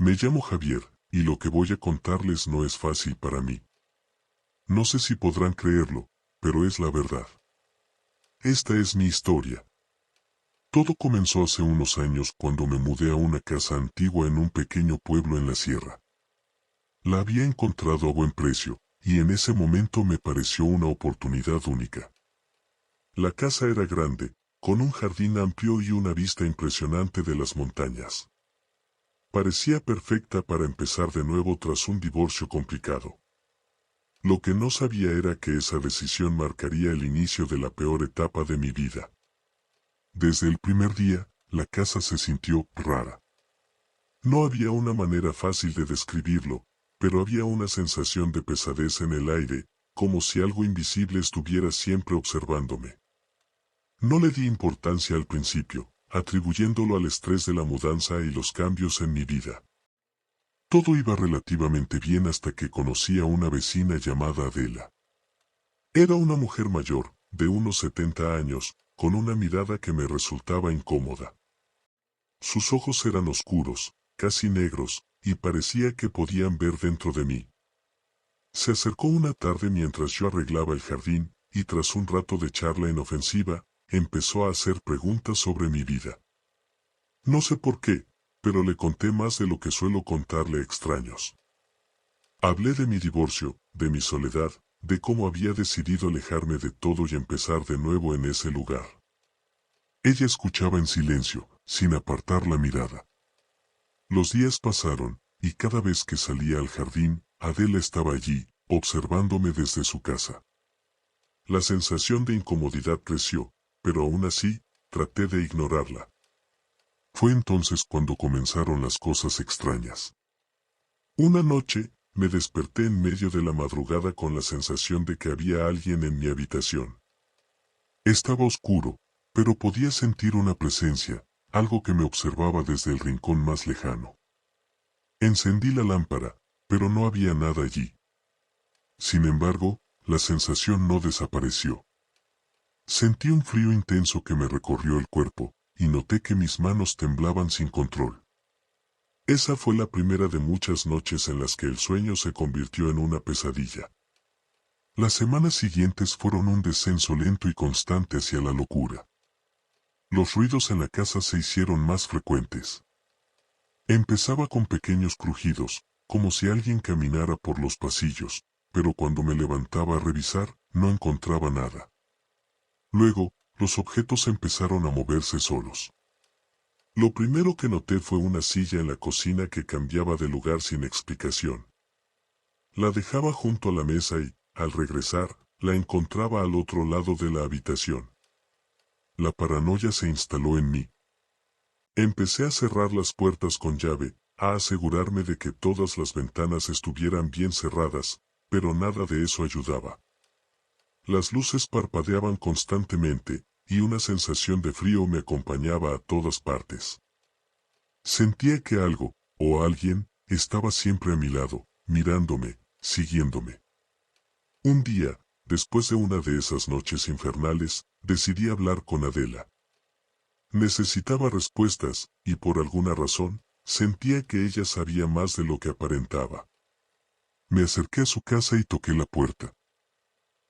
Me llamo Javier, y lo que voy a contarles no es fácil para mí. No sé si podrán creerlo, pero es la verdad. Esta es mi historia. Todo comenzó hace unos años cuando me mudé a una casa antigua en un pequeño pueblo en la sierra. La había encontrado a buen precio, y en ese momento me pareció una oportunidad única. La casa era grande, con un jardín amplio y una vista impresionante de las montañas. Parecía perfecta para empezar de nuevo tras un divorcio complicado. Lo que no sabía era que esa decisión marcaría el inicio de la peor etapa de mi vida. Desde el primer día, la casa se sintió rara. No había una manera fácil de describirlo, pero había una sensación de pesadez en el aire, como si algo invisible estuviera siempre observándome. No le di importancia al principio, atribuyéndolo al estrés de la mudanza y los cambios en mi vida. Todo iba relativamente bien hasta que conocí a una vecina llamada Adela. Era una mujer mayor, de unos 70 años, con una mirada que me resultaba incómoda. Sus ojos eran oscuros, casi negros, y parecía que podían ver dentro de mí. Se acercó una tarde mientras yo arreglaba el jardín, y tras un rato de charla inofensiva, empezó a hacer preguntas sobre mi vida. No sé por qué, pero le conté más de lo que suelo contarle a extraños. Hablé de mi divorcio, de mi soledad, de cómo había decidido alejarme de todo y empezar de nuevo en ese lugar. Ella escuchaba en silencio, sin apartar la mirada. Los días pasaron, y cada vez que salía al jardín, Adela estaba allí, observándome desde su casa. La sensación de incomodidad creció, pero aún así, traté de ignorarla. Fue entonces cuando comenzaron las cosas extrañas. Una noche, me desperté en medio de la madrugada con la sensación de que había alguien en mi habitación. Estaba oscuro, pero podía sentir una presencia, algo que me observaba desde el rincón más lejano. Encendí la lámpara, pero no había nada allí. Sin embargo, la sensación no desapareció. Sentí un frío intenso que me recorrió el cuerpo, y noté que mis manos temblaban sin control. Esa fue la primera de muchas noches en las que el sueño se convirtió en una pesadilla. Las semanas siguientes fueron un descenso lento y constante hacia la locura. Los ruidos en la casa se hicieron más frecuentes. Empezaba con pequeños crujidos, como si alguien caminara por los pasillos, pero cuando me levantaba a revisar, no encontraba nada. Luego, los objetos empezaron a moverse solos. Lo primero que noté fue una silla en la cocina que cambiaba de lugar sin explicación. La dejaba junto a la mesa y, al regresar, la encontraba al otro lado de la habitación. La paranoia se instaló en mí. Empecé a cerrar las puertas con llave, a asegurarme de que todas las ventanas estuvieran bien cerradas, pero nada de eso ayudaba. Las luces parpadeaban constantemente, y una sensación de frío me acompañaba a todas partes. Sentía que algo, o alguien, estaba siempre a mi lado, mirándome, siguiéndome. Un día, después de una de esas noches infernales, decidí hablar con Adela. Necesitaba respuestas, y por alguna razón, sentía que ella sabía más de lo que aparentaba. Me acerqué a su casa y toqué la puerta.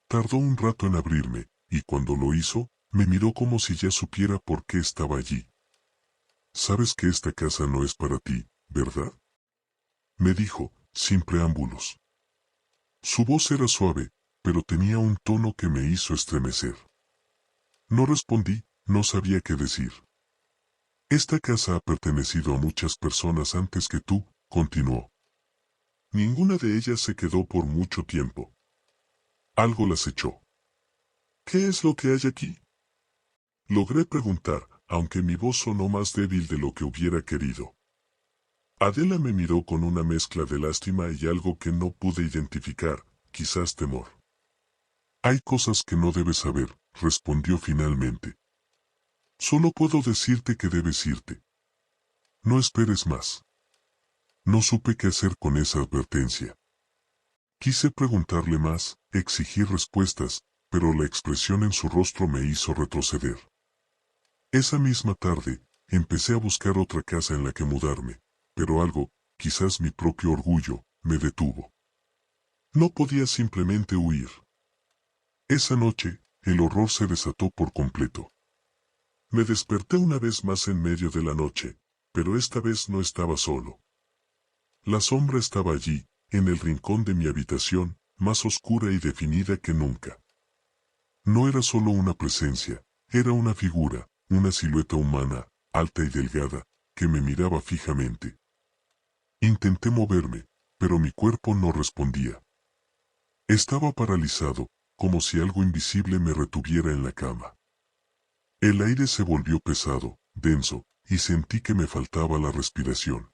Tardó un rato en abrirme, y cuando lo hizo, me miró como si ya supiera por qué estaba allí. «Sabes que esta casa no es para ti, ¿verdad?», me dijo, sin preámbulos. Su voz era suave, pero tenía un tono que me hizo estremecer. No respondí, no sabía qué decir. «Esta casa ha pertenecido a muchas personas antes que tú», continuó. «Ninguna de ellas se quedó por mucho tiempo. Algo las echó». «¿Qué es lo que hay aquí?», logré preguntar, aunque mi voz sonó más débil de lo que hubiera querido. Adela me miró con una mezcla de lástima y algo que no pude identificar, quizás temor. «Hay cosas que no debes saber», respondió finalmente. «Solo puedo decirte que debes irte. No esperes más». No supe qué hacer con esa advertencia. Quise preguntarle más, exigir respuestas, pero la expresión en su rostro me hizo retroceder. Esa misma tarde, empecé a buscar otra casa en la que mudarme, pero algo, quizás mi propio orgullo, me detuvo. No podía simplemente huir. Esa noche, el horror se desató por completo. Me desperté una vez más en medio de la noche, pero esta vez no estaba solo. La sombra estaba allí, en el rincón de mi habitación, más oscura y definida que nunca. No era solo una presencia, era una figura, una silueta humana, alta y delgada, que me miraba fijamente. Intenté moverme, pero mi cuerpo no respondía. Estaba paralizado, como si algo invisible me retuviera en la cama. El aire se volvió pesado, denso, y sentí que me faltaba la respiración.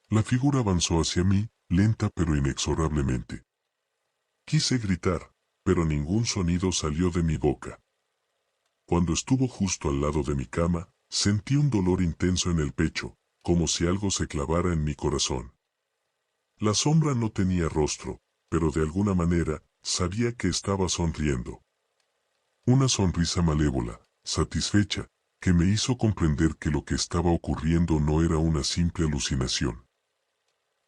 La figura avanzó hacia mí, lenta pero inexorablemente. Quise gritar, pero ningún sonido salió de mi boca. Cuando estuvo justo al lado de mi cama, sentí un dolor intenso en el pecho, como si algo se clavara en mi corazón. La sombra no tenía rostro, pero de alguna manera, sabía que estaba sonriendo. Una sonrisa malévola, satisfecha, que me hizo comprender que lo que estaba ocurriendo no era una simple alucinación.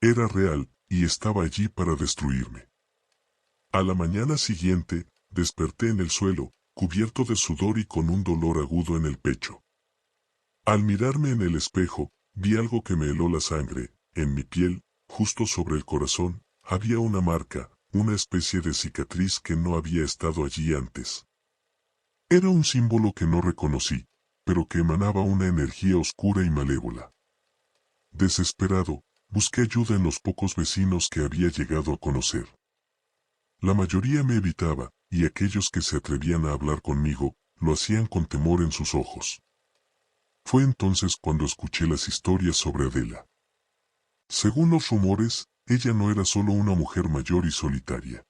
Era real, y estaba allí para destruirme. A la mañana siguiente, desperté en el suelo, cubierto de sudor y con un dolor agudo en el pecho. Al mirarme en el espejo, vi algo que me heló la sangre. En mi piel, justo sobre el corazón, había una marca, una especie de cicatriz que no había estado allí antes. Era un símbolo que no reconocí, pero que emanaba una energía oscura y malévola. Desesperado, busqué ayuda en los pocos vecinos que había llegado a conocer. La mayoría me evitaba, y aquellos que se atrevían a hablar conmigo, lo hacían con temor en sus ojos. Fue entonces cuando escuché las historias sobre Adela. Según los rumores, ella no era solo una mujer mayor y solitaria.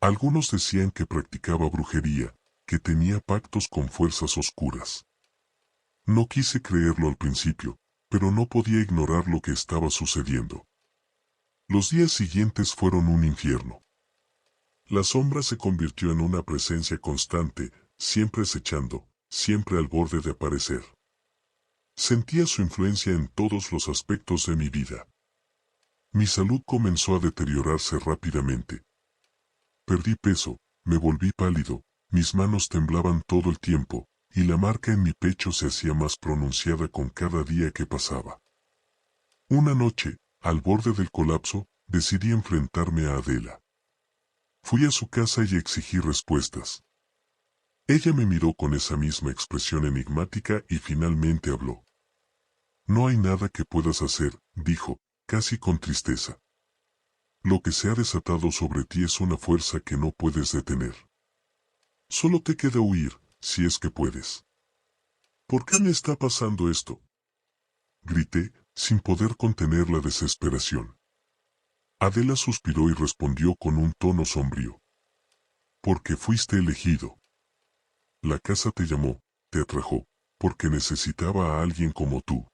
Algunos decían que practicaba brujería, que tenía pactos con fuerzas oscuras. No quise creerlo al principio, pero no podía ignorar lo que estaba sucediendo. Los días siguientes fueron un infierno. La sombra se convirtió en una presencia constante, siempre acechando, siempre al borde de aparecer. Sentía su influencia en todos los aspectos de mi vida. Mi salud comenzó a deteriorarse rápidamente. Perdí peso, me volví pálido, mis manos temblaban todo el tiempo, y la marca en mi pecho se hacía más pronunciada con cada día que pasaba. Una noche, al borde del colapso, decidí enfrentarme a Adela. Fui a su casa y exigí respuestas. Ella me miró con esa misma expresión enigmática y finalmente habló. No hay nada que puedas hacer, dijo, casi con tristeza. Lo que se ha desatado sobre ti es una fuerza que no puedes detener. Solo te queda huir, si es que puedes. ¿Por qué me está pasando esto? Grité, sin poder contener la desesperación. Adela suspiró y respondió con un tono sombrío. Porque fuiste elegido. La casa te llamó, te atrajo, porque necesitaba a alguien como tú.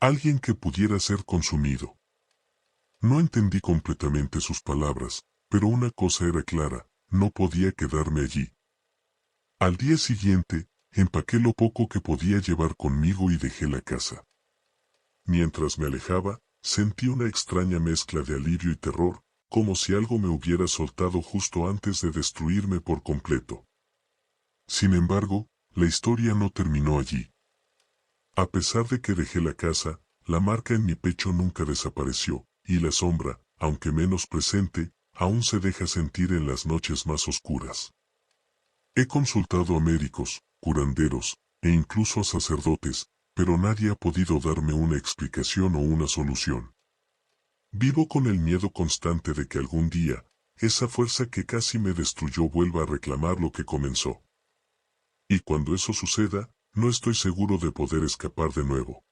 Alguien que pudiera ser consumido. No entendí completamente sus palabras, pero una cosa era clara, no podía quedarme allí. Al día siguiente, empaqué lo poco que podía llevar conmigo y dejé la casa. Mientras me alejaba, sentí una extraña mezcla de alivio y terror, como si algo me hubiera soltado justo antes de destruirme por completo. Sin embargo, la historia no terminó allí. A pesar de que dejé la casa, la marca en mi pecho nunca desapareció, y la sombra, aunque menos presente, aún se deja sentir en las noches más oscuras. He consultado a médicos, curanderos, e incluso a sacerdotes, pero nadie ha podido darme una explicación o una solución. Vivo con el miedo constante de que algún día, esa fuerza que casi me destruyó vuelva a reclamar lo que comenzó. Y cuando eso suceda, no estoy seguro de poder escapar de nuevo.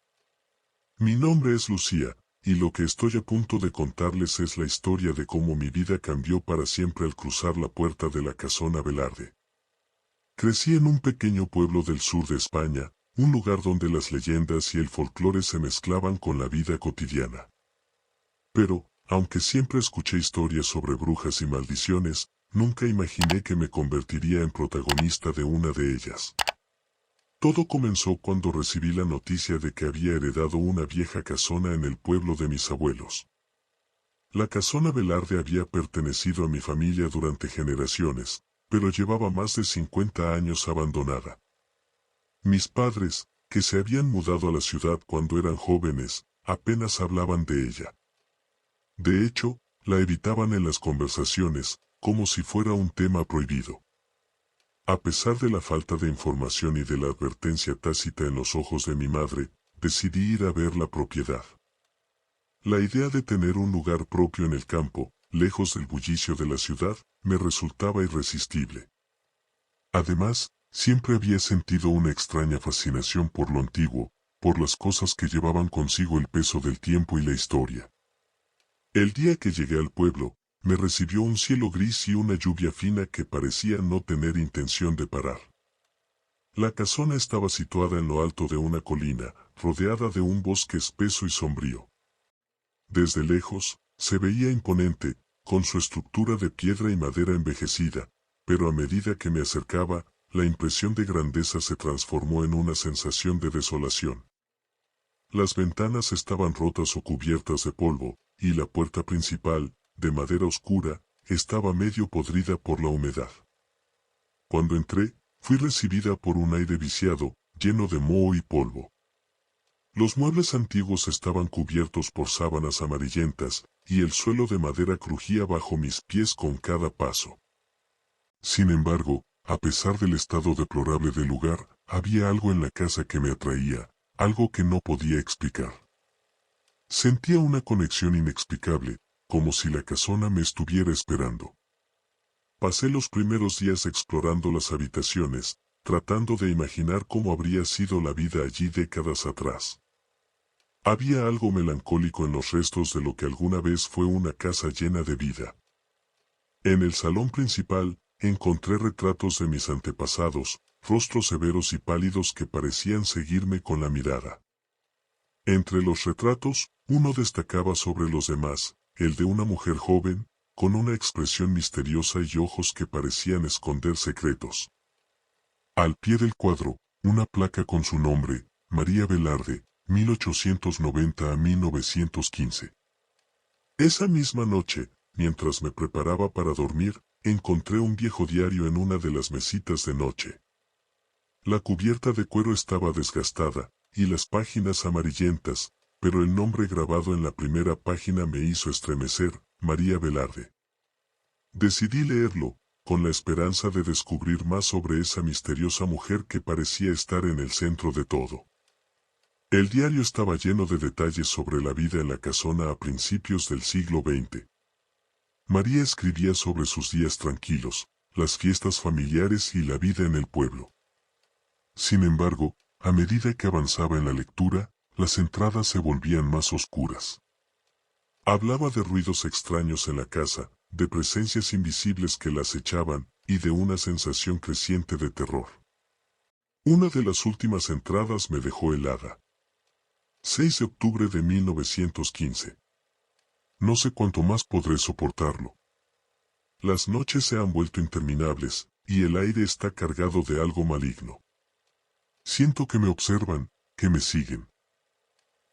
Mi nombre es Lucía, y lo que estoy a punto de contarles es la historia de cómo mi vida cambió para siempre al cruzar la puerta de la Casona Velarde. Crecí en un pequeño pueblo del sur de España, un lugar donde las leyendas y el folclore se mezclaban con la vida cotidiana. Pero, aunque siempre escuché historias sobre brujas y maldiciones, nunca imaginé que me convertiría en protagonista de una de ellas. Todo comenzó cuando recibí la noticia de que había heredado una vieja casona en el pueblo de mis abuelos. La casona Velarde había pertenecido a mi familia durante generaciones, pero llevaba más de 50 años abandonada. Mis padres, que se habían mudado a la ciudad cuando eran jóvenes, apenas hablaban de ella. De hecho, la evitaban en las conversaciones, como si fuera un tema prohibido. A pesar de la falta de información y de la advertencia tácita en los ojos de mi madre, decidí ir a ver la propiedad. La idea de tener un lugar propio en el campo, lejos del bullicio de la ciudad, me resultaba irresistible. Además, siempre había sentido una extraña fascinación por lo antiguo, por las cosas que llevaban consigo el peso del tiempo y la historia. El día que llegué al pueblo, me recibió un cielo gris y una lluvia fina que parecía no tener intención de parar. La casona estaba situada en lo alto de una colina, rodeada de un bosque espeso y sombrío. Desde lejos, se veía imponente, con su estructura de piedra y madera envejecida, pero a medida que me acercaba, la impresión de grandeza se transformó en una sensación de desolación. Las ventanas estaban rotas o cubiertas de polvo, y la puerta principal, de madera oscura, estaba medio podrida por la humedad. Cuando entré, fui recibida por un aire viciado, lleno de moho y polvo. Los muebles antiguos estaban cubiertos por sábanas amarillentas, y el suelo de madera crujía bajo mis pies con cada paso. Sin embargo, a pesar del estado deplorable del lugar, había algo en la casa que me atraía, algo que no podía explicar. Sentía una conexión inexplicable, como si la casona me estuviera esperando. Pasé los primeros días explorando las habitaciones, tratando de imaginar cómo habría sido la vida allí décadas atrás. Había algo melancólico en los restos de lo que alguna vez fue una casa llena de vida. En el salón principal, encontré retratos de mis antepasados, rostros severos y pálidos que parecían seguirme con la mirada. Entre los retratos, uno destacaba sobre los demás, el de una mujer joven, con una expresión misteriosa y ojos que parecían esconder secretos. Al pie del cuadro, una placa con su nombre, María Velarde, 1890 a 1915. Esa misma noche, mientras me preparaba para dormir, encontré un viejo diario en una de las mesitas de noche. La cubierta de cuero estaba desgastada, y las páginas amarillentas, pero el nombre grabado en la primera página me hizo estremecer, María Velarde. Decidí leerlo, con la esperanza de descubrir más sobre esa misteriosa mujer que parecía estar en el centro de todo. El diario estaba lleno de detalles sobre la vida en la casona a principios del siglo XX. María escribía sobre sus días tranquilos, las fiestas familiares y la vida en el pueblo. Sin embargo, a medida que avanzaba en la lectura, las entradas se volvían más oscuras. Hablaba de ruidos extraños en la casa, de presencias invisibles que la acechaban, y de una sensación creciente de terror. Una de las últimas entradas me dejó helada. 6 de octubre de 1915. No sé cuánto más podré soportarlo. Las noches se han vuelto interminables, y el aire está cargado de algo maligno. Siento que me observan, que me siguen.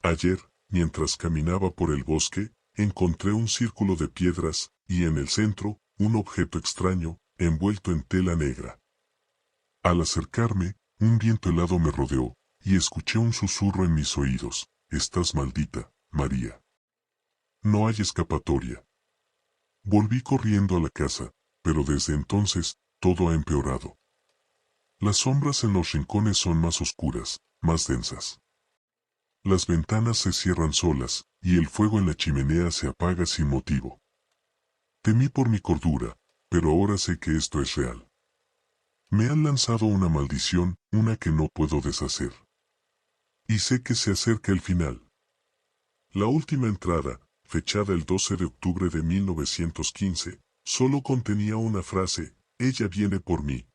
Ayer, mientras caminaba por el bosque, encontré un círculo de piedras, y en el centro, un objeto extraño, envuelto en tela negra. Al acercarme, un viento helado me rodeó, y escuché un susurro en mis oídos: «Estás maldita, María. No hay escapatoria». Volví corriendo a la casa, pero desde entonces, todo ha empeorado. Las sombras en los rincones son más oscuras, más densas. Las ventanas se cierran solas, y el fuego en la chimenea se apaga sin motivo. Temí por mi cordura, pero ahora sé que esto es real. Me han lanzado una maldición, una que no puedo deshacer. Y sé que se acerca el final. La última entrada, fechada el 12 de octubre de 1915, solo contenía una frase: «Ella viene por mí».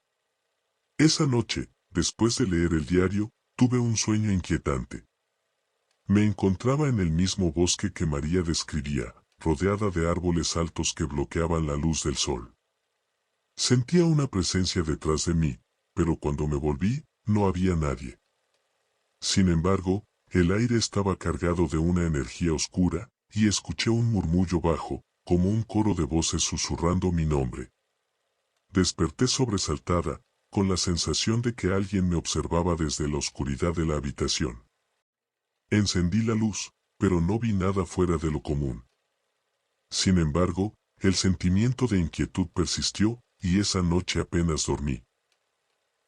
Esa noche, después de leer el diario, tuve un sueño inquietante. Me encontraba en el mismo bosque que María describía, rodeada de árboles altos que bloqueaban la luz del sol. Sentía una presencia detrás de mí, pero cuando me volví, no había nadie. Sin embargo, el aire estaba cargado de una energía oscura, y escuché un murmullo bajo, como un coro de voces susurrando mi nombre. Desperté sobresaltada, con la sensación de que alguien me observaba desde la oscuridad de la habitación. Encendí la luz, pero no vi nada fuera de lo común. Sin embargo, el sentimiento de inquietud persistió, y esa noche apenas dormí.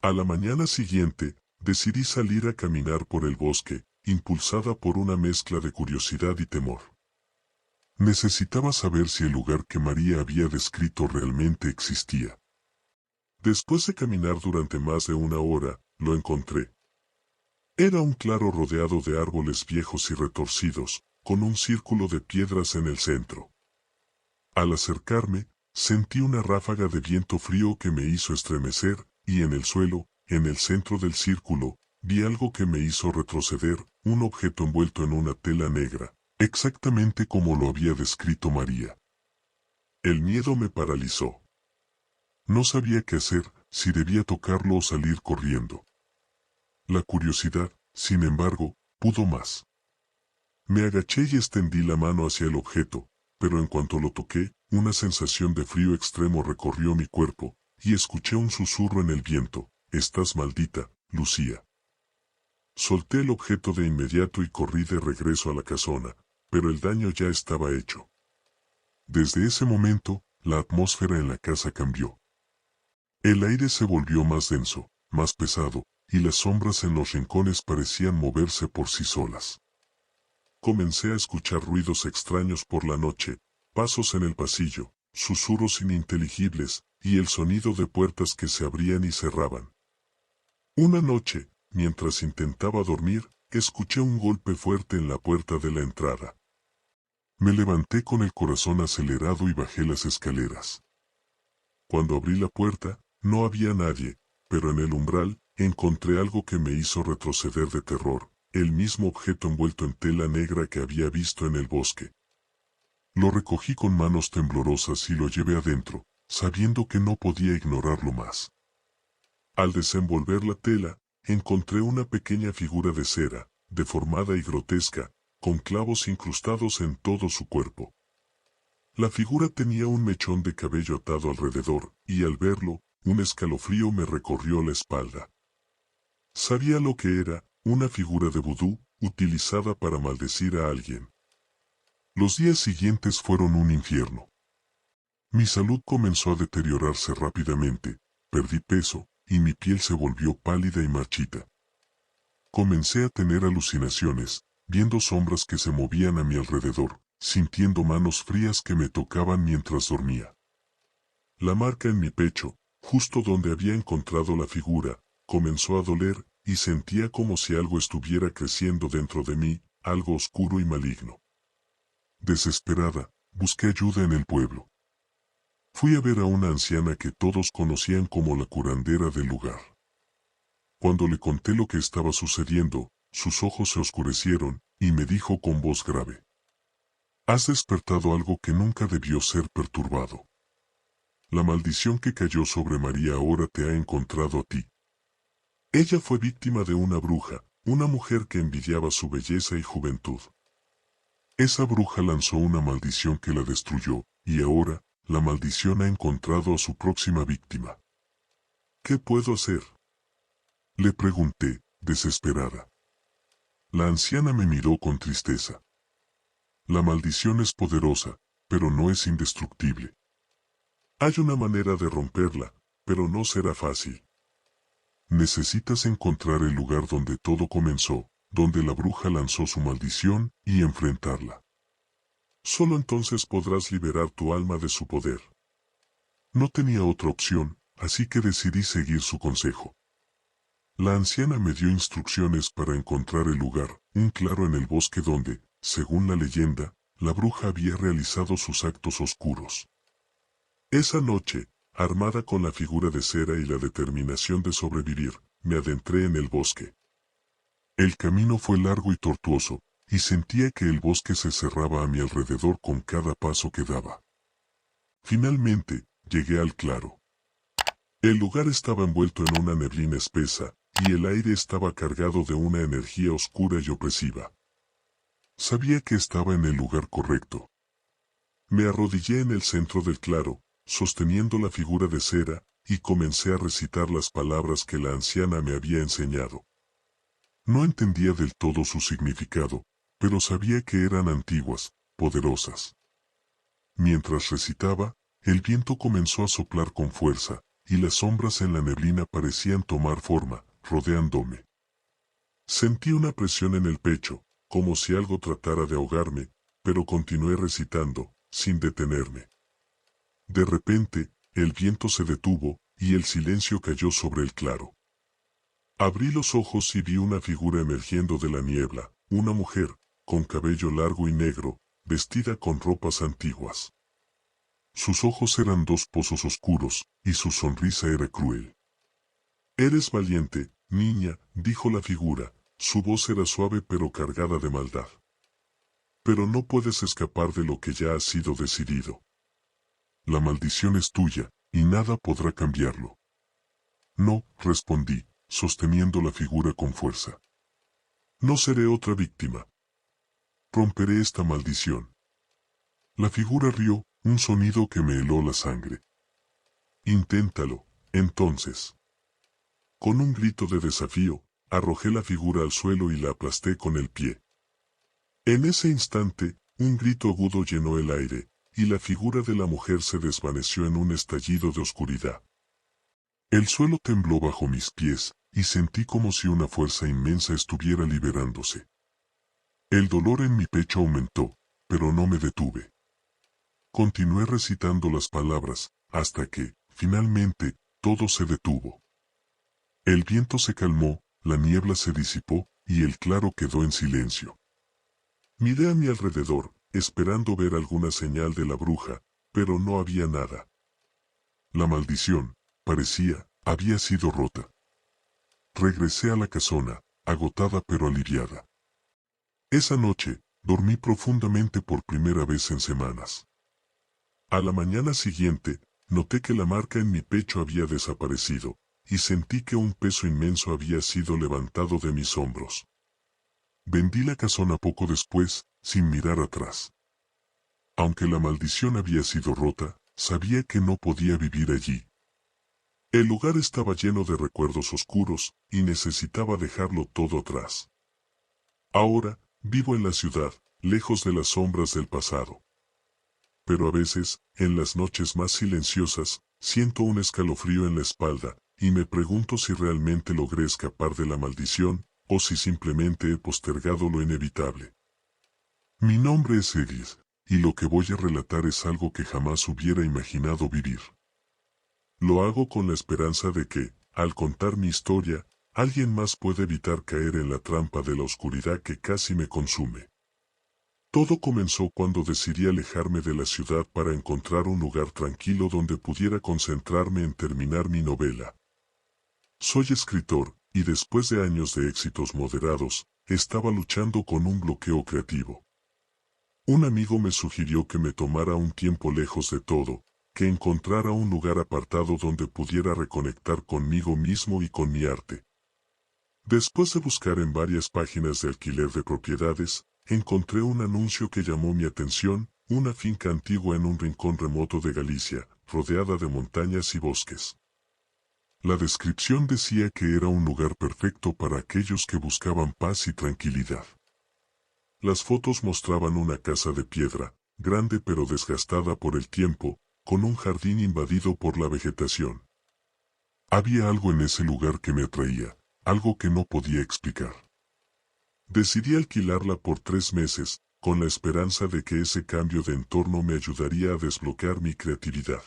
A la mañana siguiente, decidí salir a caminar por el bosque, impulsada por una mezcla de curiosidad y temor. Necesitaba saber si el lugar que María había descrito realmente existía. Después de caminar durante más de una hora, lo encontré. Era un claro rodeado de árboles viejos y retorcidos, con un círculo de piedras en el centro. Al acercarme, sentí una ráfaga de viento frío que me hizo estremecer, y en el suelo, en el centro del círculo, vi algo que me hizo retroceder, un objeto envuelto en una tela negra, exactamente como lo había descrito María. El miedo me paralizó. No sabía qué hacer, si debía tocarlo o salir corriendo. La curiosidad, sin embargo, pudo más. Me agaché y extendí la mano hacia el objeto, pero en cuanto lo toqué, una sensación de frío extremo recorrió mi cuerpo, y escuché un susurro en el viento: «Estás maldita, Lucía». Solté el objeto de inmediato y corrí de regreso a la casona, pero el daño ya estaba hecho. Desde ese momento, la atmósfera en la casa cambió. El aire se volvió más denso, más pesado, y las sombras en los rincones parecían moverse por sí solas. Comencé a escuchar ruidos extraños por la noche, pasos en el pasillo, susurros ininteligibles, y el sonido de puertas que se abrían y cerraban. Una noche, mientras intentaba dormir, escuché un golpe fuerte en la puerta de la entrada. Me levanté con el corazón acelerado y bajé las escaleras. Cuando abrí la puerta, no había nadie, pero en el umbral, encontré algo que me hizo retroceder de terror, el mismo objeto envuelto en tela negra que había visto en el bosque. Lo recogí con manos temblorosas y lo llevé adentro, sabiendo que no podía ignorarlo más. Al desenvolver la tela, encontré una pequeña figura de cera, deformada y grotesca, con clavos incrustados en todo su cuerpo. La figura tenía un mechón de cabello atado alrededor, y al verlo, un escalofrío me recorrió la espalda. Sabía lo que era, una figura de vudú, utilizada para maldecir a alguien. Los días siguientes fueron un infierno. Mi salud comenzó a deteriorarse rápidamente, perdí peso, y mi piel se volvió pálida y marchita. Comencé a tener alucinaciones, viendo sombras que se movían a mi alrededor, sintiendo manos frías que me tocaban mientras dormía. La marca en mi pecho, justo donde había encontrado la figura, comenzó a doler, y sentía como si algo estuviera creciendo dentro de mí, algo oscuro y maligno. Desesperada, busqué ayuda en el pueblo. Fui a ver a una anciana que todos conocían como la curandera del lugar. Cuando le conté lo que estaba sucediendo, sus ojos se oscurecieron, y me dijo con voz grave: «Has despertado algo que nunca debió ser perturbado. La maldición que cayó sobre María ahora te ha encontrado a ti. Ella fue víctima de una bruja, una mujer que envidiaba su belleza y juventud. Esa bruja lanzó una maldición que la destruyó, y ahora, la maldición ha encontrado a su próxima víctima. ¿Qué puedo hacer?», le pregunté, desesperada. La anciana me miró con tristeza. «La maldición es poderosa, pero no es indestructible. Hay una manera de romperla, pero no será fácil. Necesitas encontrar el lugar donde todo comenzó, donde la bruja lanzó su maldición, y enfrentarla. Solo entonces podrás liberar tu alma de su poder». No tenía otra opción, así que decidí seguir su consejo. La anciana me dio instrucciones para encontrar el lugar, un claro en el bosque donde, según la leyenda, la bruja había realizado sus actos oscuros. Esa noche, armada con la figura de cera y la determinación de sobrevivir, me adentré en el bosque. El camino fue largo y tortuoso, y sentía que el bosque se cerraba a mi alrededor con cada paso que daba. Finalmente, llegué al claro. El lugar estaba envuelto en una neblina espesa, y el aire estaba cargado de una energía oscura y opresiva. Sabía que estaba en el lugar correcto. Me arrodillé en el centro del claro, sosteniendo la figura de cera, y comencé a recitar las palabras que la anciana me había enseñado. No entendía del todo su significado, pero sabía que eran antiguas, poderosas. Mientras recitaba, el viento comenzó a soplar con fuerza, y las sombras en la neblina parecían tomar forma, rodeándome. Sentí una presión en el pecho, como si algo tratara de ahogarme, pero continué recitando, sin detenerme. De repente, el viento se detuvo, y el silencio cayó sobre el claro. Abrí los ojos y vi una figura emergiendo de la niebla, una mujer, con cabello largo y negro, vestida con ropas antiguas. Sus ojos eran dos pozos oscuros, y su sonrisa era cruel. «Eres valiente, niña», dijo la figura, su voz era suave pero cargada de maldad. «Pero no puedes escapar de lo que ya ha sido decidido. La maldición es tuya, y nada podrá cambiarlo». «No», respondí, sosteniendo la figura con fuerza. «No seré otra víctima. Romperé esta maldición». La figura rió, un sonido que me heló la sangre. «Inténtalo, entonces». Con un grito de desafío, arrojé la figura al suelo y la aplasté con el pie. En ese instante, un grito agudo llenó el aire, y la figura de la mujer se desvaneció en un estallido de oscuridad. El suelo tembló bajo mis pies, y sentí como si una fuerza inmensa estuviera liberándose. El dolor en mi pecho aumentó, pero no me detuve. Continué recitando las palabras, hasta que, finalmente, todo se detuvo. El viento se calmó, la niebla se disipó, y el claro quedó en silencio. Miré a mi alrededor, esperando ver alguna señal de la bruja, pero no había nada. La maldición, parecía, había sido rota. Regresé a la casona, agotada pero aliviada. Esa noche, dormí profundamente por primera vez en semanas. A la mañana siguiente, noté que la marca en mi pecho había desaparecido, y sentí que un peso inmenso había sido levantado de mis hombros. Vendí la casona poco después, sin mirar atrás. Aunque la maldición había sido rota, sabía que no podía vivir allí. El lugar estaba lleno de recuerdos oscuros, y necesitaba dejarlo todo atrás. Ahora, vivo en la ciudad, lejos de las sombras del pasado. Pero a veces, en las noches más silenciosas, siento un escalofrío en la espalda, y me pregunto si realmente logré escapar de la maldición, o si simplemente he postergado lo inevitable. Mi nombre es Eglis, y lo que voy a relatar es algo que jamás hubiera imaginado vivir. Lo hago con la esperanza de que, al contar mi historia, alguien más pueda evitar caer en la trampa de la oscuridad que casi me consume. Todo comenzó cuando decidí alejarme de la ciudad para encontrar un lugar tranquilo donde pudiera concentrarme en terminar mi novela. Soy escritor, y después de años de éxitos moderados, estaba luchando con un bloqueo creativo. Un amigo me sugirió que me tomara un tiempo lejos de todo, que encontrara un lugar apartado donde pudiera reconectar conmigo mismo y con mi arte. Después de buscar en varias páginas de alquiler de propiedades, encontré un anuncio que llamó mi atención, una finca antigua en un rincón remoto de Galicia, rodeada de montañas y bosques. La descripción decía que era un lugar perfecto para aquellos que buscaban paz y tranquilidad. Las fotos mostraban una casa de piedra, grande pero desgastada por el tiempo, con un jardín invadido por la vegetación. Había algo en ese lugar que me atraía, algo que no podía explicar. Decidí alquilarla por 3 meses, con la esperanza de que ese cambio de entorno me ayudaría a desbloquear mi creatividad.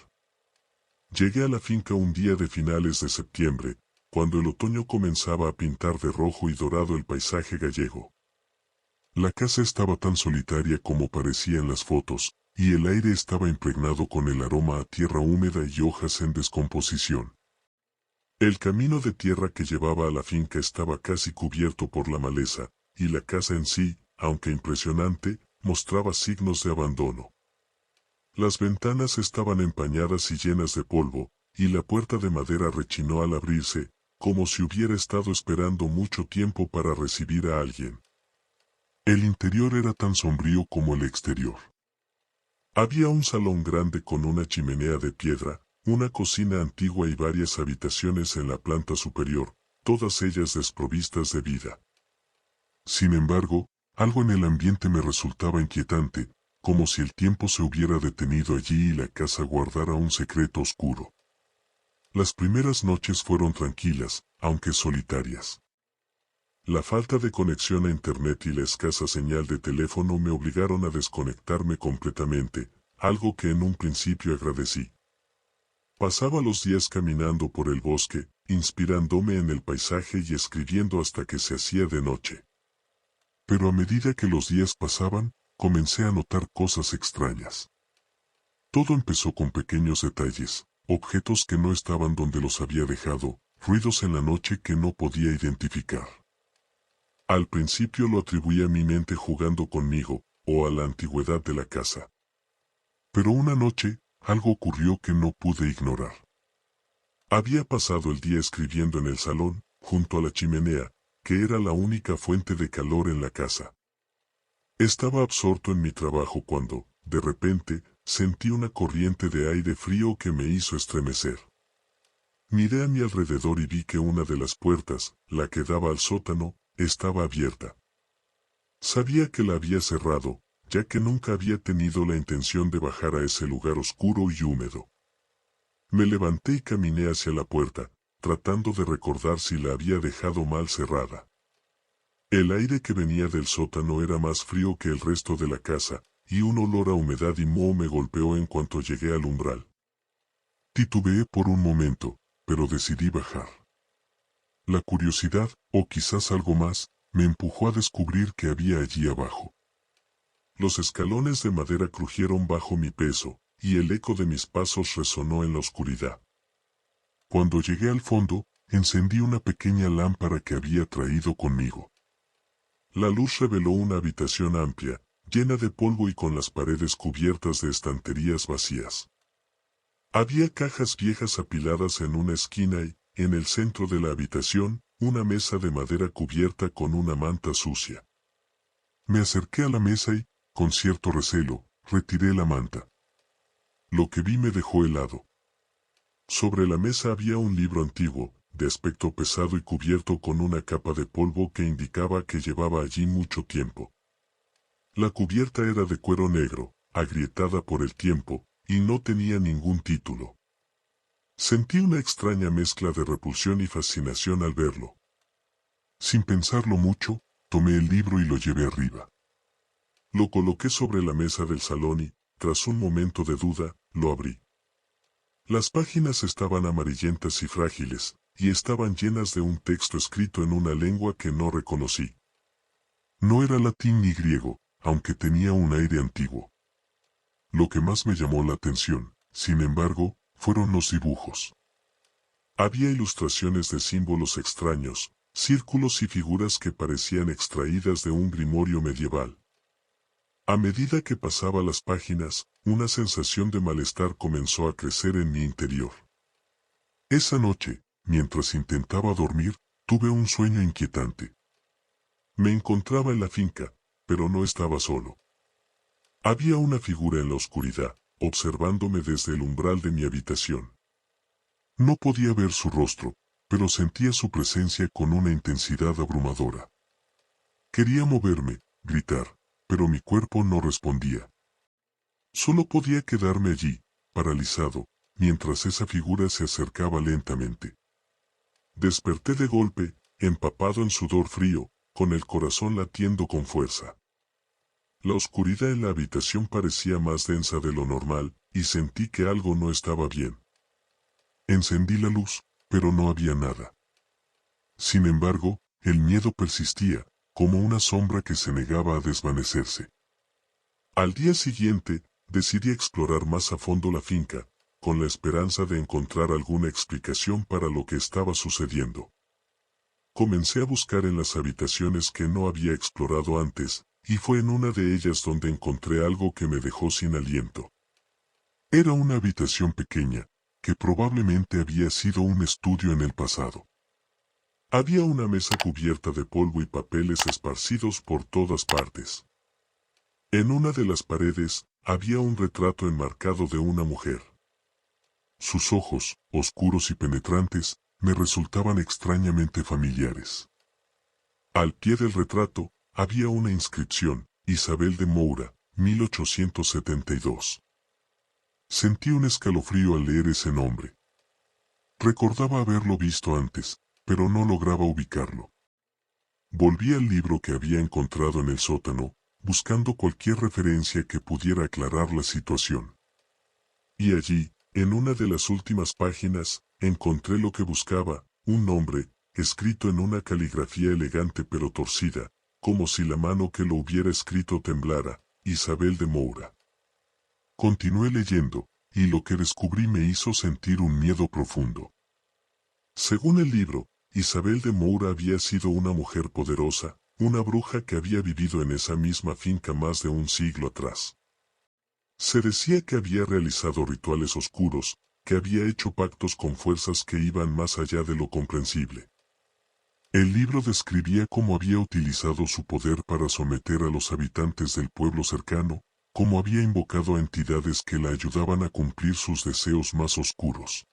Llegué a la finca un día de finales de septiembre, cuando el otoño comenzaba a pintar de rojo y dorado el paisaje gallego. La casa estaba tan solitaria como parecía en las fotos, y el aire estaba impregnado con el aroma a tierra húmeda y hojas en descomposición. El camino de tierra que llevaba a la finca estaba casi cubierto por la maleza, y la casa en sí, aunque impresionante, mostraba signos de abandono. Las ventanas estaban empañadas y llenas de polvo, y la puerta de madera rechinó al abrirse, como si hubiera estado esperando mucho tiempo para recibir a alguien. El interior era tan sombrío como el exterior. Había un salón grande con una chimenea de piedra, una cocina antigua y varias habitaciones en la planta superior, todas ellas desprovistas de vida. Sin embargo, algo en el ambiente me resultaba inquietante, como si el tiempo se hubiera detenido allí y la casa guardara un secreto oscuro. Las primeras noches fueron tranquilas, aunque solitarias. La falta de conexión a Internet y la escasa señal de teléfono me obligaron a desconectarme completamente, algo que en un principio agradecí. Pasaba los días caminando por el bosque, inspirándome en el paisaje y escribiendo hasta que se hacía de noche. Pero a medida que los días pasaban, comencé a notar cosas extrañas. Todo empezó con pequeños detalles, objetos que no estaban donde los había dejado, ruidos en la noche que no podía identificar. Al principio lo atribuía a mi mente jugando conmigo, o a la antigüedad de la casa. Pero una noche, algo ocurrió que no pude ignorar. Había pasado el día escribiendo en el salón, junto a la chimenea, que era la única fuente de calor en la casa. Estaba absorto en mi trabajo cuando, de repente, sentí una corriente de aire frío que me hizo estremecer. Miré a mi alrededor y vi que una de las puertas, la que daba al sótano, estaba abierta. Sabía que la había cerrado, ya que nunca había tenido la intención de bajar a ese lugar oscuro y húmedo. Me levanté y caminé hacia la puerta, tratando de recordar si la había dejado mal cerrada. El aire que venía del sótano era más frío que el resto de la casa, y un olor a humedad y moho me golpeó en cuanto llegué al umbral. Titubeé por un momento, pero decidí bajar. La curiosidad, o quizás algo más, me empujó a descubrir qué había allí abajo. Los escalones de madera crujieron bajo mi peso, y el eco de mis pasos resonó en la oscuridad. Cuando llegué al fondo, encendí una pequeña lámpara que había traído conmigo. La luz reveló una habitación amplia, llena de polvo y con las paredes cubiertas de estanterías vacías. Había cajas viejas apiladas en una esquina y, en el centro de la habitación, una mesa de madera cubierta con una manta sucia. Me acerqué a la mesa y, con cierto recelo, retiré la manta. Lo que vi me dejó helado. Sobre la mesa había un libro antiguo, de aspecto pesado y cubierto con una capa de polvo que indicaba que llevaba allí mucho tiempo. La cubierta era de cuero negro, agrietada por el tiempo, y no tenía ningún título. Sentí una extraña mezcla de repulsión y fascinación al verlo. Sin pensarlo mucho, tomé el libro y lo llevé arriba. Lo coloqué sobre la mesa del salón y, tras un momento de duda, lo abrí. Las páginas estaban amarillentas y frágiles, y estaban llenas de un texto escrito en una lengua que no reconocí. No era latín ni griego, aunque tenía un aire antiguo. Lo que más me llamó la atención, sin embargo, fueron los dibujos. Había ilustraciones de símbolos extraños, círculos y figuras que parecían extraídas de un grimorio medieval. A medida que pasaba las páginas, una sensación de malestar comenzó a crecer en mi interior. Esa noche, mientras intentaba dormir, tuve un sueño inquietante. Me encontraba en la finca, pero no estaba solo. Había una figura en la oscuridad, observándome desde el umbral de mi habitación. No podía ver su rostro, pero sentía su presencia con una intensidad abrumadora. Quería moverme, gritar, pero mi cuerpo no respondía. Solo podía quedarme allí, paralizado, mientras esa figura se acercaba lentamente. Desperté de golpe, empapado en sudor frío, con el corazón latiendo con fuerza. La oscuridad en la habitación parecía más densa de lo normal, y sentí que algo no estaba bien. Encendí la luz, pero no había nada. Sin embargo, el miedo persistía, como una sombra que se negaba a desvanecerse. Al día siguiente, decidí explorar más a fondo la finca, con la esperanza de encontrar alguna explicación para lo que estaba sucediendo. Comencé a buscar en las habitaciones que no había explorado antes, y fue en una de ellas donde encontré algo que me dejó sin aliento. Era una habitación pequeña, que probablemente había sido un estudio en el pasado. Había una mesa cubierta de polvo y papeles esparcidos por todas partes. En una de las paredes había un retrato enmarcado de una mujer. Sus ojos, oscuros y penetrantes, me resultaban extrañamente familiares. Al pie del retrato había una inscripción: Isabel de Moura, 1872. Sentí un escalofrío al leer ese nombre. Recordaba haberlo visto antes, pero no lograba ubicarlo. Volví al libro que había encontrado en el sótano, buscando cualquier referencia que pudiera aclarar la situación. Y allí, en una de las últimas páginas, encontré lo que buscaba: un nombre, escrito en una caligrafía elegante pero torcida, como si la mano que lo hubiera escrito temblara: Isabel de Moura. Continué leyendo, y lo que descubrí me hizo sentir un miedo profundo. Según el libro, Isabel de Moura había sido una mujer poderosa, una bruja que había vivido en esa misma finca más de un siglo atrás. Se decía que había realizado rituales oscuros, que había hecho pactos con fuerzas que iban más allá de lo comprensible. El libro describía cómo había utilizado su poder para someter a los habitantes del pueblo cercano, cómo había invocado a entidades que la ayudaban a cumplir sus deseos más oscuros.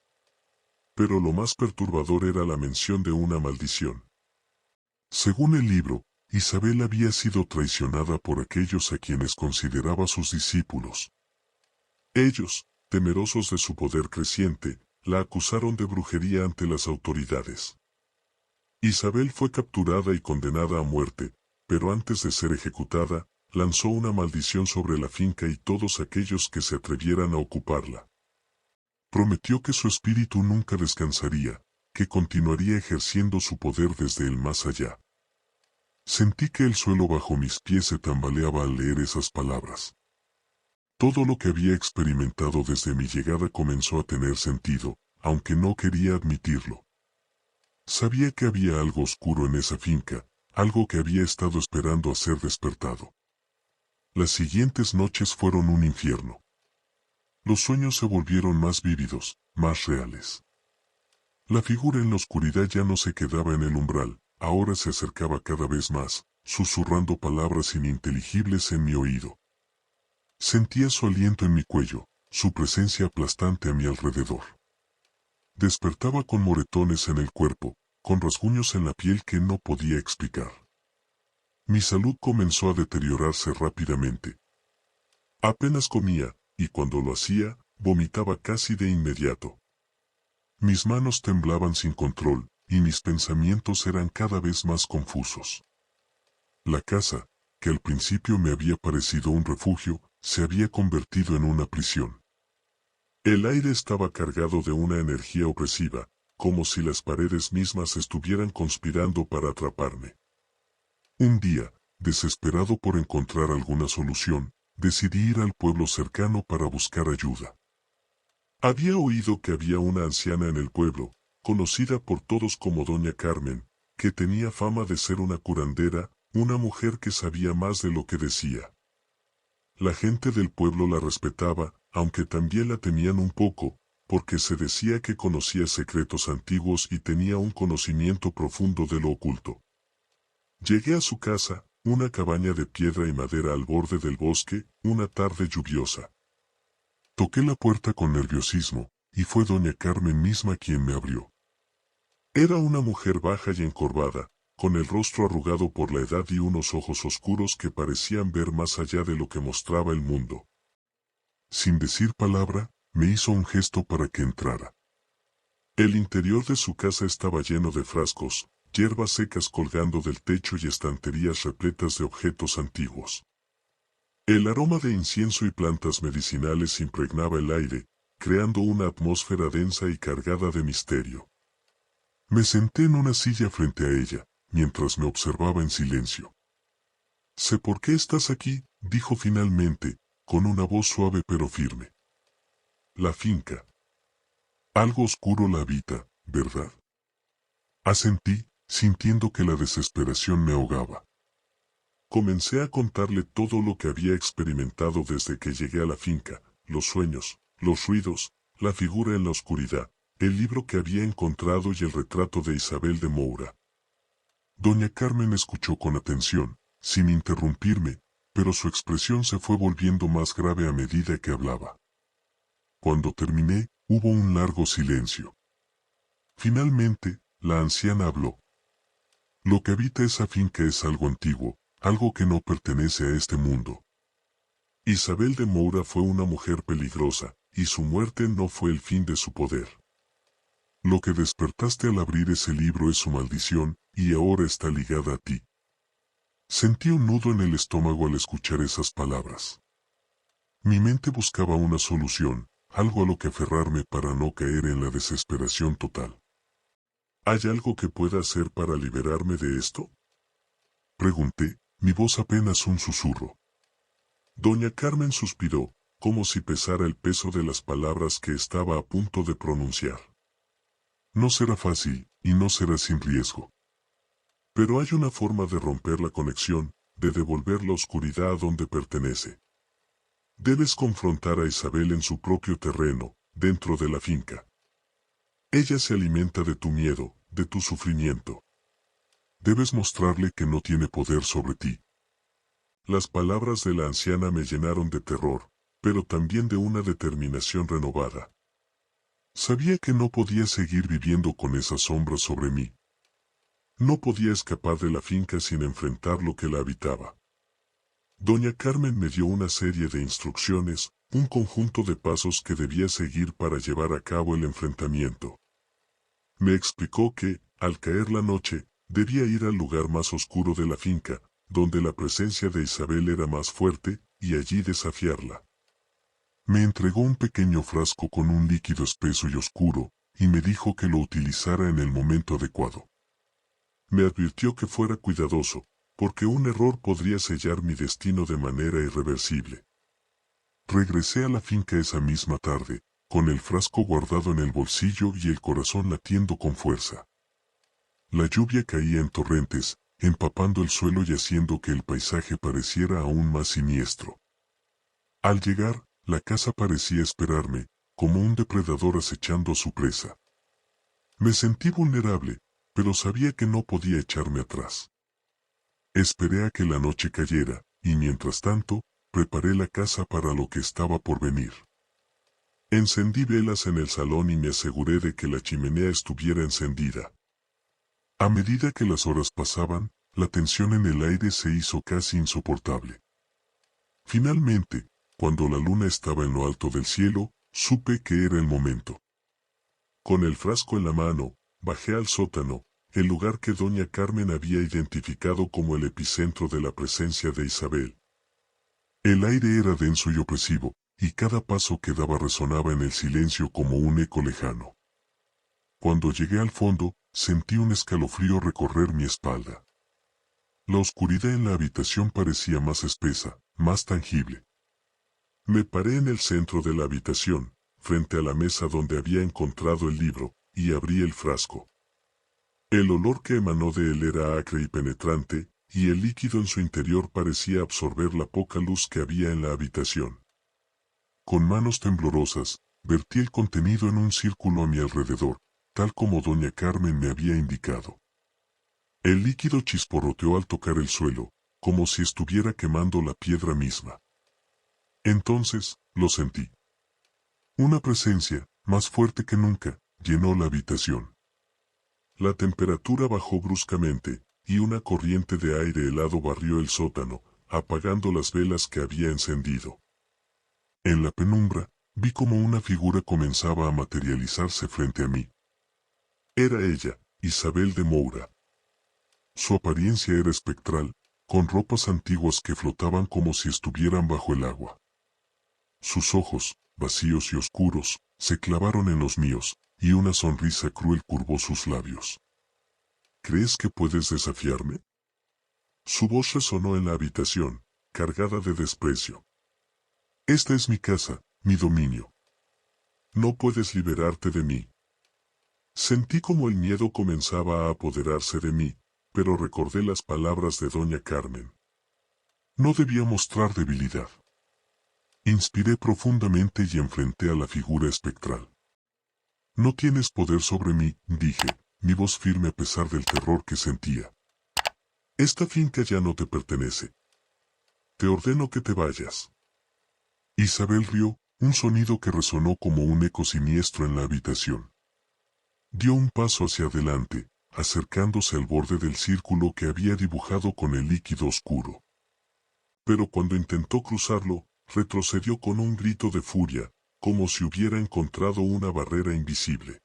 Pero lo más perturbador era la mención de una maldición. Según el libro, Isabel había sido traicionada por aquellos a quienes consideraba sus discípulos. Ellos, temerosos de su poder creciente, la acusaron de brujería ante las autoridades. Isabel fue capturada y condenada a muerte, pero antes de ser ejecutada, lanzó una maldición sobre la finca y todos aquellos que se atrevieran a ocuparla. Prometió que su espíritu nunca descansaría, que continuaría ejerciendo su poder desde el más allá. Sentí que el suelo bajo mis pies se tambaleaba al leer esas palabras. Todo lo que había experimentado desde mi llegada comenzó a tener sentido, aunque no quería admitirlo. Sabía que había algo oscuro en esa finca, algo que había estado esperando a ser despertado. Las siguientes noches fueron un infierno. Los sueños se volvieron más vívidos, más reales. La figura en la oscuridad ya no se quedaba en el umbral, ahora se acercaba cada vez más, susurrando palabras ininteligibles en mi oído. Sentía su aliento en mi cuello, su presencia aplastante a mi alrededor. Despertaba con moretones en el cuerpo, con rasguños en la piel que no podía explicar. Mi salud comenzó a deteriorarse rápidamente. Apenas comía, y cuando lo hacía, vomitaba casi de inmediato. Mis manos temblaban sin control, y mis pensamientos eran cada vez más confusos. La casa, que al principio me había parecido un refugio, se había convertido en una prisión. El aire estaba cargado de una energía opresiva, como si las paredes mismas estuvieran conspirando para atraparme. Un día, desesperado por encontrar alguna solución, decidí ir al pueblo cercano para buscar ayuda. Había oído que había una anciana en el pueblo, conocida por todos como Doña Carmen, que tenía fama de ser una curandera, una mujer que sabía más de lo que decía. La gente del pueblo la respetaba, aunque también la temían un poco, porque se decía que conocía secretos antiguos y tenía un conocimiento profundo de lo oculto. Llegué a su casa, una cabaña de piedra y madera al borde del bosque, una tarde lluviosa. Toqué la puerta con nerviosismo, y fue doña Carmen misma quien me abrió. Era una mujer baja y encorvada, con el rostro arrugado por la edad y unos ojos oscuros que parecían ver más allá de lo que mostraba el mundo. Sin decir palabra, me hizo un gesto para que entrara. El interior de su casa estaba lleno de frascos, hierbas secas colgando del techo y estanterías repletas de objetos antiguos. El aroma de incienso y plantas medicinales impregnaba el aire, creando una atmósfera densa y cargada de misterio. Me senté en una silla frente a ella, mientras me observaba en silencio. «Sé por qué estás aquí», dijo finalmente, con una voz suave pero firme. «La finca. Algo oscuro la habita, ¿verdad?». Asentí, sintiendo que la desesperación me ahogaba. Comencé a contarle todo lo que había experimentado desde que llegué a la finca, los sueños, los ruidos, la figura en la oscuridad, el libro que había encontrado y el retrato de Isabel de Moura. Doña Carmen escuchó con atención, sin interrumpirme, pero su expresión se fue volviendo más grave a medida que hablaba. Cuando terminé, hubo un largo silencio. Finalmente, la anciana habló. Lo que habita esa finca es algo antiguo, algo que no pertenece a este mundo. Isabel de Moura fue una mujer peligrosa, y su muerte no fue el fin de su poder. Lo que despertaste al abrir ese libro es su maldición, y ahora está ligada a ti. Sentí un nudo en el estómago al escuchar esas palabras. Mi mente buscaba una solución, algo a lo que aferrarme para no caer en la desesperación total. ¿Hay algo que pueda hacer para liberarme de esto?, pregunté, mi voz apenas un susurro. Doña Carmen suspiró, como si pesara el peso de las palabras que estaba a punto de pronunciar. No será fácil, y no será sin riesgo. Pero hay una forma de romper la conexión, de devolver la oscuridad a donde pertenece. Debes confrontar a Isabel en su propio terreno, dentro de la finca. Ella se alimenta de tu miedo, de tu sufrimiento. Debes mostrarle que no tiene poder sobre ti. Las palabras de la anciana me llenaron de terror, pero también de una determinación renovada. Sabía que no podía seguir viviendo con esa sombra sobre mí. No podía escapar de la finca sin enfrentar lo que la habitaba. Doña Carmen me dio una serie de instrucciones, un conjunto de pasos que debía seguir para llevar a cabo el enfrentamiento. Me explicó que, al caer la noche, debía ir al lugar más oscuro de la finca, donde la presencia de Isabel era más fuerte, y allí desafiarla. Me entregó un pequeño frasco con un líquido espeso y oscuro, y me dijo que lo utilizara en el momento adecuado. Me advirtió que fuera cuidadoso, porque un error podría sellar mi destino de manera irreversible. Regresé a la finca esa misma tarde, con el frasco guardado en el bolsillo y el corazón latiendo con fuerza. La lluvia caía en torrentes, empapando el suelo y haciendo que el paisaje pareciera aún más siniestro. Al llegar, la casa parecía esperarme, como un depredador acechando a su presa. Me sentí vulnerable, pero sabía que no podía echarme atrás. Esperé a que la noche cayera, y mientras tanto, preparé la casa para lo que estaba por venir. Encendí velas en el salón y me aseguré de que la chimenea estuviera encendida. A medida que las horas pasaban, la tensión en el aire se hizo casi insoportable. Finalmente, cuando la luna estaba en lo alto del cielo, supe que era el momento. Con el frasco en la mano, bajé al sótano, el lugar que doña Carmen había identificado como el epicentro de la presencia de Isabel. El aire era denso y opresivo, y cada paso que daba resonaba en el silencio como un eco lejano. Cuando llegué al fondo, sentí un escalofrío recorrer mi espalda. La oscuridad en la habitación parecía más espesa, más tangible. Me paré en el centro de la habitación, frente a la mesa donde había encontrado el libro, y abrí el frasco. El olor que emanó de él era acre y penetrante, y el líquido en su interior parecía absorber la poca luz que había en la habitación. Con manos temblorosas, vertí el contenido en un círculo a mi alrededor, tal como doña Carmen me había indicado. El líquido chisporroteó al tocar el suelo, como si estuviera quemando la piedra misma. Entonces, lo sentí. Una presencia, más fuerte que nunca, llenó la habitación. La temperatura bajó bruscamente, y una corriente de aire helado barrió el sótano, apagando las velas que había encendido. En la penumbra, vi como una figura comenzaba a materializarse frente a mí. Era ella, Isabel de Moura. Su apariencia era espectral, con ropas antiguas que flotaban como si estuvieran bajo el agua. Sus ojos, vacíos y oscuros, se clavaron en los míos, y una sonrisa cruel curvó sus labios. ¿Crees que puedes desafiarme? Su voz resonó en la habitación, cargada de desprecio. Esta es mi casa, mi dominio. No puedes liberarte de mí. Sentí como el miedo comenzaba a apoderarse de mí, pero recordé las palabras de doña Carmen. No debía mostrar debilidad. Inspiré profundamente y enfrenté a la figura espectral. No tienes poder sobre mí, dije, mi voz firme a pesar del terror que sentía. Esta finca ya no te pertenece. Te ordeno que te vayas. Isabel rió, un sonido que resonó como un eco siniestro en la habitación. Dio un paso hacia adelante, acercándose al borde del círculo que había dibujado con el líquido oscuro. Pero cuando intentó cruzarlo, retrocedió con un grito de furia, como si hubiera encontrado una barrera invisible.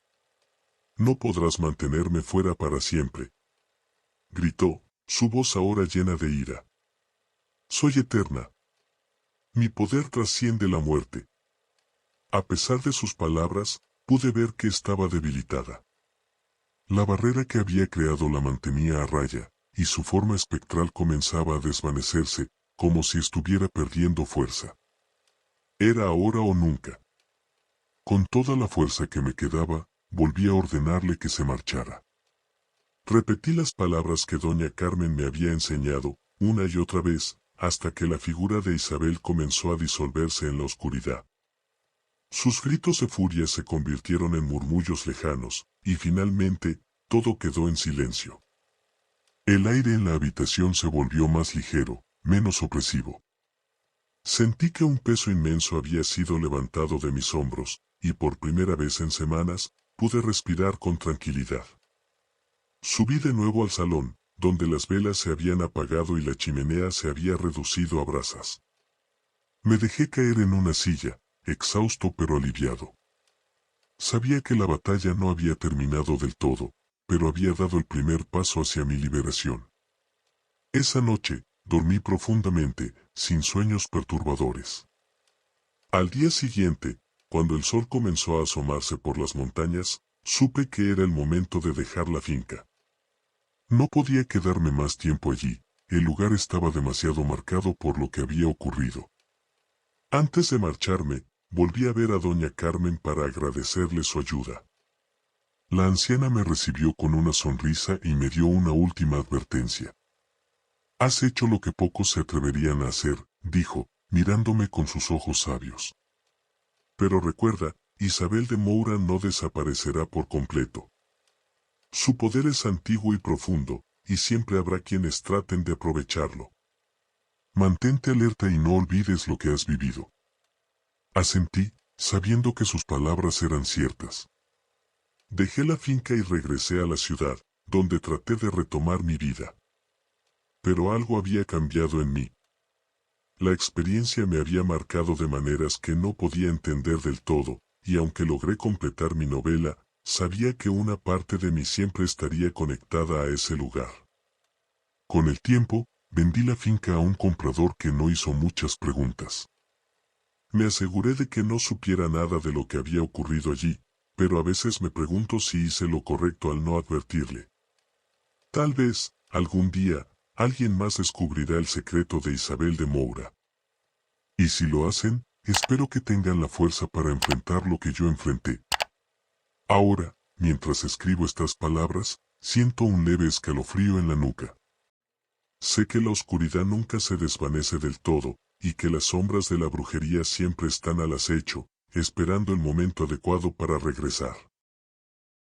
No podrás mantenerme fuera para siempre, gritó, su voz ahora llena de ira. Soy eterna. Mi poder trasciende la muerte. A pesar de sus palabras, pude ver que estaba debilitada. La barrera que había creado la mantenía a raya, y su forma espectral comenzaba a desvanecerse, como si estuviera perdiendo fuerza. Era ahora o nunca. Con toda la fuerza que me quedaba, volví a ordenarle que se marchara. Repetí las palabras que doña Carmen me había enseñado, una y otra vez, hasta que la figura de Isabel comenzó a disolverse en la oscuridad. Sus gritos de furia se convirtieron en murmullos lejanos, y finalmente, todo quedó en silencio. El aire en la habitación se volvió más ligero, menos opresivo. Sentí que un peso inmenso había sido levantado de mis hombros, y por primera vez en semanas, pude respirar con tranquilidad. Subí de nuevo al salón, donde las velas se habían apagado y la chimenea se había reducido a brasas. Me dejé caer en una silla, exhausto pero aliviado. Sabía que la batalla no había terminado del todo, pero había dado el primer paso hacia mi liberación. Esa noche, dormí profundamente, sin sueños perturbadores. Al día siguiente, cuando el sol comenzó a asomarse por las montañas, supe que era el momento de dejar la finca. No podía quedarme más tiempo allí, el lugar estaba demasiado marcado por lo que había ocurrido. Antes de marcharme, volví a ver a doña Carmen para agradecerle su ayuda. La anciana me recibió con una sonrisa y me dio una última advertencia. Has hecho lo que pocos se atreverían a hacer, dijo, mirándome con sus ojos sabios. Pero recuerda, Isabel de Moura no desaparecerá por completo. Su poder es antiguo y profundo, y siempre habrá quienes traten de aprovecharlo. Mantente alerta y no olvides lo que has vivido. Asentí, sabiendo que sus palabras eran ciertas. Dejé la finca y regresé a la ciudad, donde traté de retomar mi vida. Pero algo había cambiado en mí. La experiencia me había marcado de maneras que no podía entender del todo, y aunque logré completar mi novela, sabía que una parte de mí siempre estaría conectada a ese lugar. Con el tiempo, vendí la finca a un comprador que no hizo muchas preguntas. Me aseguré de que no supiera nada de lo que había ocurrido allí, pero a veces me pregunto si hice lo correcto al no advertirle. Tal vez, algún día, alguien más descubrirá el secreto de Isabel de Moura. Y si lo hacen, espero que tengan la fuerza para enfrentar lo que yo enfrenté. Ahora, mientras escribo estas palabras, siento un leve escalofrío en la nuca. Sé que la oscuridad nunca se desvanece del todo, y que las sombras de la brujería siempre están al acecho, esperando el momento adecuado para regresar.